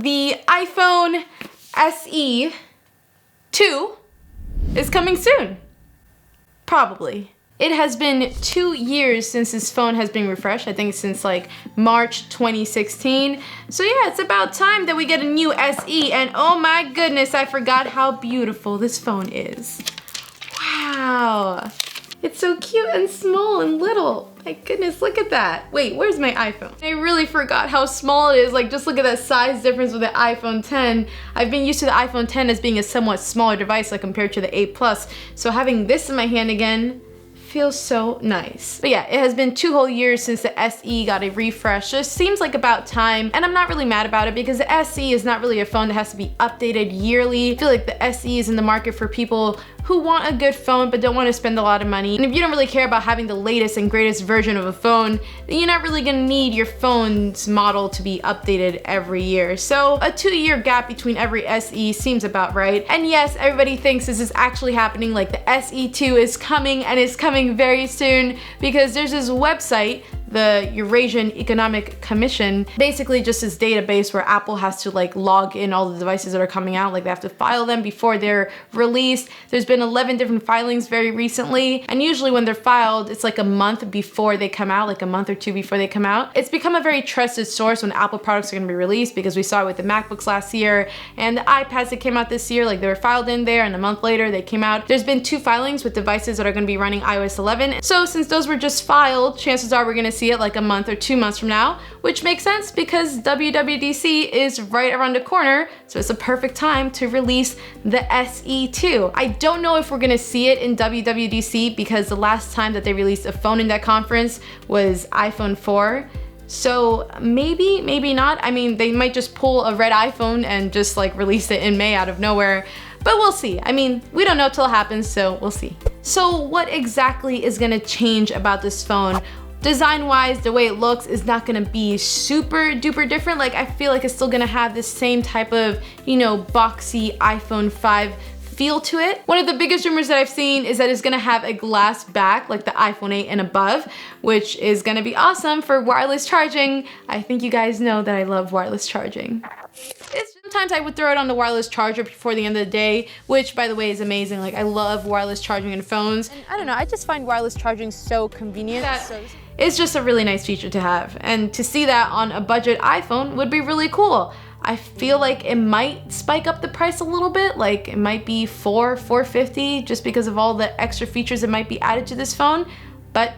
the iPhone SE 2 is coming soon. Probably. It has been 2 years since this phone has been refreshed. I think since like March 2016. So yeah, it's about time that we get a new SE, and oh my goodness, I forgot how beautiful this phone is. Wow. It's so cute and small and little. My goodness, look at that. Wait, where's my iPhone? I really forgot how small it is. Like, just look at that size difference with the iPhone 10. I've been used to the iPhone 10 as being a somewhat smaller device like compared to the 8 Plus. So having this in my hand again feels so nice. But yeah, it has been 2 whole years since the SE got a refresh. So it seems like about time, and I'm not really mad about it because the SE is not really a phone that has to be updated yearly. I feel like the SE is in the market for people who want a good phone but don't want to spend a lot of money. And if you don't really care about having the latest and greatest version of a phone, then you're not really gonna need your phone's model to be updated every year. So a 2-year gap between every SE seems about right. And yes, everybody thinks this is actually happening, like the SE2 is coming, and it's coming very soon, because there's this website, the Eurasian Economic Commission, basically just this database where Apple has to like log in all the devices that are coming out, like they have to file them before they're released. There's been 11 different filings very recently, and usually when they're filed, it's like a month before they come out, like a month or 2 before they come out. It's become a very trusted source when Apple products are gonna be released, because we saw it with the MacBooks last year and the iPads that came out this year, like they were filed in there and a month later they came out. There's been 2 filings with devices that are gonna be running iOS 11. So since those were just filed, chances are we're gonna see it like a month or 2 months from now, which makes sense because WWDC is right around the corner, so it's a perfect time to release the SE2. I don't know if we're gonna see it in WWDC because the last time that they released a phone in that conference was iPhone 4. So maybe, maybe not. I mean, they might just pull a red iPhone and just like release it in May out of nowhere. But we'll see. I mean, we don't know till it happens, so we'll see. So what exactly is gonna change about this phone? Design-wise, the way it looks is not gonna be super duper different. Like, I feel like it's still gonna have this same type of, you know, boxy iPhone 5 feel to it. One of the biggest rumors that I've seen is that it's gonna have a glass back like the iPhone 8 and above, which is gonna be awesome for wireless charging. I think you guys know that I love wireless charging. Sometimes I would throw it on the wireless charger before the end of the day, which by the way is amazing. Like, I love wireless charging in phones. And I don't know, I just find wireless charging so convenient. It's just a really nice feature to have. And to see that on a budget iPhone would be really cool. I feel like it might spike up the price a little bit, like it might be $450 just because of all the extra features that might be added to this phone, but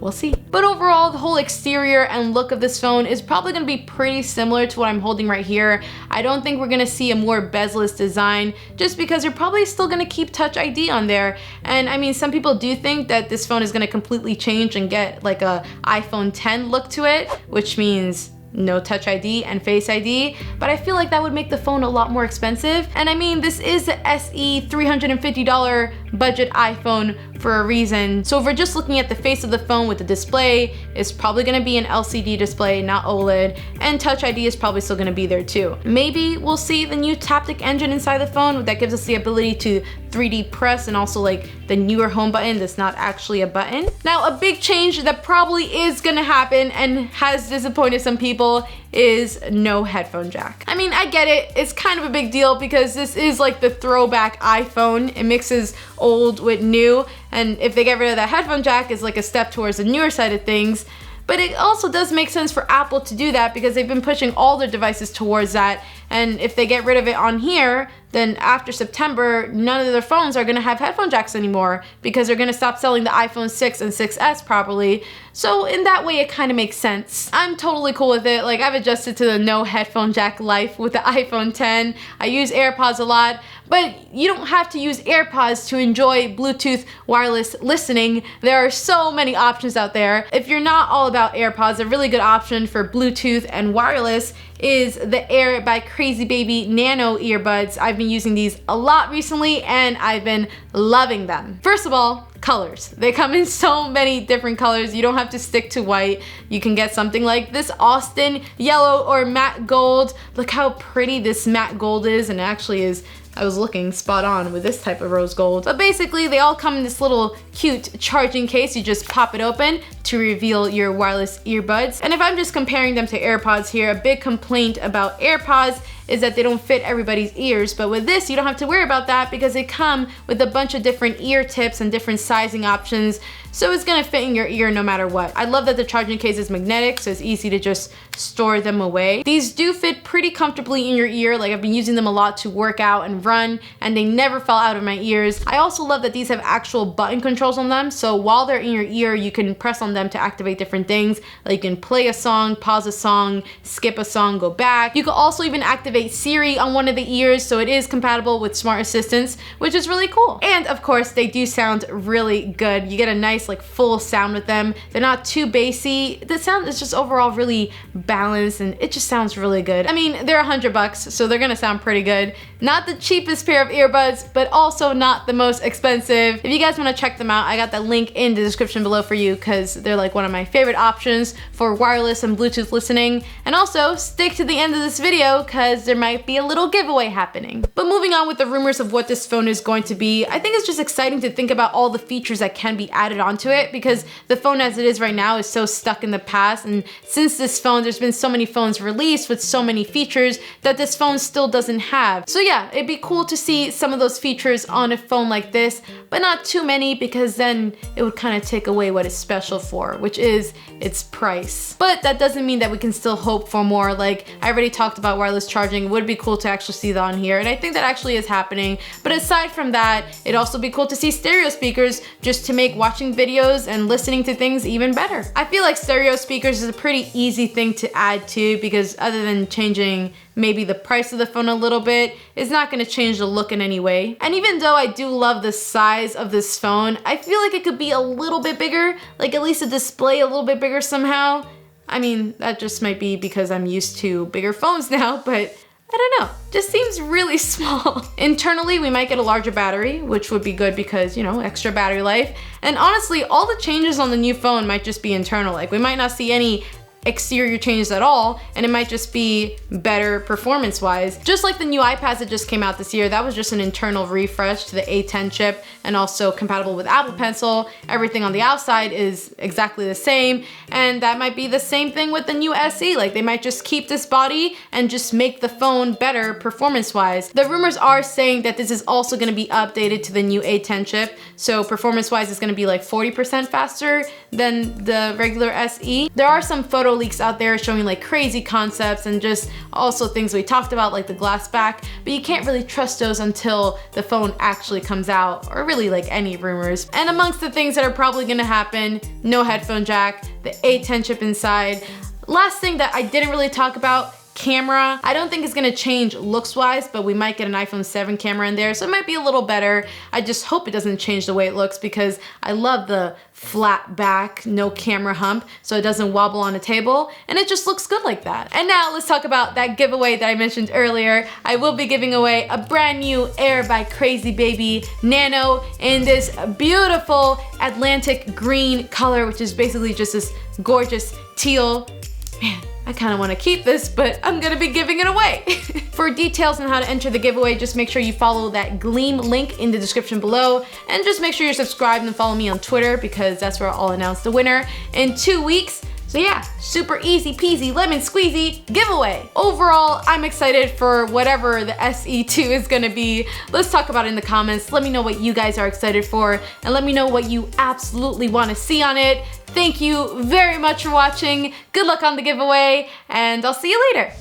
we'll see. But overall, the whole exterior and look of this phone is probably gonna be pretty similar to what I'm holding right here. I don't think we're gonna see a more bezel-less design just because you're probably still gonna keep Touch ID on there. And I mean, some people do think that this phone is gonna completely change and get like a iPhone 10 look to it, which means no Touch ID and Face ID, but I feel like that would make the phone a lot more expensive. And I mean, this is the SE $350 budget iPhone for a reason. So if we're just looking at the face of the phone with the display, it's probably gonna be an LCD display, not OLED, and Touch ID is probably still gonna be there too. Maybe we'll see the new Taptic engine inside the phone that gives us the ability to 3D press, and also like the newer home button that's not actually a button. Now, a big change that probably is gonna happen and has disappointed some people is no headphone jack. I mean, I get it, it's kind of a big deal because this is like the throwback iPhone. It mixes old with new, and if they get rid of that headphone jack, it's like a step towards the newer side of things. But it also does make sense for Apple to do that because they've been pushing all their devices towards that. And if they get rid of it on here, then after September, none of their phones are gonna have headphone jacks anymore because they're gonna stop selling the iPhone 6 and 6S properly. So in that way, it kind of makes sense. I'm totally cool with it. Like, I've adjusted to the no headphone jack life with the iPhone 10. I use AirPods a lot, but you don't have to use AirPods to enjoy Bluetooth wireless listening. There are so many options out there. If you're not all about AirPods, a really good option for Bluetooth and wireless is the Air by Crazy Baby Nano earbuds. I've been using these a lot recently and I've been loving them. First of all, colors. They come in so many different colors. You don't have to stick to white. You can get something like this Austin yellow or matte gold. Look how pretty this matte gold is, and it actually is, I was looking spot on with this type of rose gold. But basically, they all come in this little cute charging case. You just pop it open to reveal your wireless earbuds. And if I'm just comparing them to AirPods here, a big complaint about AirPods is that they don't fit everybody's ears, but with this, you don't have to worry about that because they come with a bunch of different ear tips and different sizing options, so it's gonna fit in your ear no matter what. I love that the charging case is magnetic, so it's easy to just store them away. These do fit pretty comfortably in your ear. Like, I've been using them a lot to work out and run, and they never fell out of my ears. I also love that these have actual button controls on them, so while they're in your ear, you can press on them to activate different things. Like, you can play a song, pause a song, skip a song, go back. You can also even activate Siri on one of the ears, so it is compatible with smart assistants, which is really cool. And of course, they do sound really good. You get a nice like full sound with them. They're not too bassy. The sound is just overall really balanced, and it just sounds really good. I mean, they're $100, so they're gonna sound pretty good. Not the cheapest pair of earbuds, but also not the most expensive. If you guys wanna check them out, I got that link in the description below for you because they're like one of my favorite options for wireless and Bluetooth listening. And also, stick to the end of this video because there might be a little giveaway happening. But moving on with the rumors of what this phone is going to be, I think it's just exciting to think about all the features that can be added onto it because the phone as it is right now is so stuck in the past, and since this phone, there's been so many phones released with so many features that this phone still doesn't have. So yeah, it'd be cool to see some of those features on a phone like this, but not too many because then it would kind of take away what it's special for, which is its price. But that doesn't mean that we can still hope for more. Like, I already talked about wireless charging. It would be cool to actually see that on here, and I think that actually is happening. But aside from that, it'd also be cool to see stereo speakers just to make watching videos and listening to things even better. I feel like stereo speakers is a pretty easy thing to add to because other than changing maybe the price of the phone a little bit, it's not gonna change the look in any way. And even though I do love the size of this phone, I feel like it could be a little bit bigger, like at least a display a little bit bigger somehow. I mean, that just might be because I'm used to bigger phones now, but I don't know, just seems really small. Internally, we might get a larger battery, which would be good because, you know, extra battery life. And honestly, all the changes on the new phone might just be internal. Like, we might not see any exterior changes at all, and it might just be better performance-wise. Just like the new iPads that just came out this year, that was just an internal refresh to the A10 chip and also compatible with Apple Pencil. Everything on the outside is exactly the same, and that might be the same thing with the new SE. Like, they might just keep this body and just make the phone better performance-wise. The rumors are saying that this is also gonna be updated to the new A10 chip, so performance-wise it's gonna be like 40% faster than the regular SE. There are some photo leaks out there showing like crazy concepts and just also things we talked about like the glass back, but you can't really trust those until the phone actually comes out, or really like any rumors. And amongst the things that are probably gonna happen, no headphone jack, the A10 chip inside. Last thing that I didn't really talk about, camera. I don't think it's gonna change looks wise, but we might get an iPhone 7 camera in there, so it might be a little better. I just hope it doesn't change the way it looks because I love the flat back, no camera hump, so it doesn't wobble on a table, and it just looks good like that. And now let's talk about that giveaway that I mentioned earlier. I will be giving away a brand new Air by Crazy Baby Nano in this beautiful Atlantic green color, which is basically just this gorgeous teal. Man, I kind of want to keep this, but I'm gonna be giving it away. For details on how to enter the giveaway, just make sure you follow that Gleam link in the description below, and just make sure you're subscribed and follow me on Twitter because that's where I'll announce the winner in 2 weeks. So yeah, super easy peasy lemon squeezy giveaway. Overall, I'm excited for whatever the SE2 is gonna be. Let's talk about it in the comments. Let me know what you guys are excited for, and let me know what you absolutely wanna see on it. Thank you very much for watching. Good luck on the giveaway, and I'll see you later.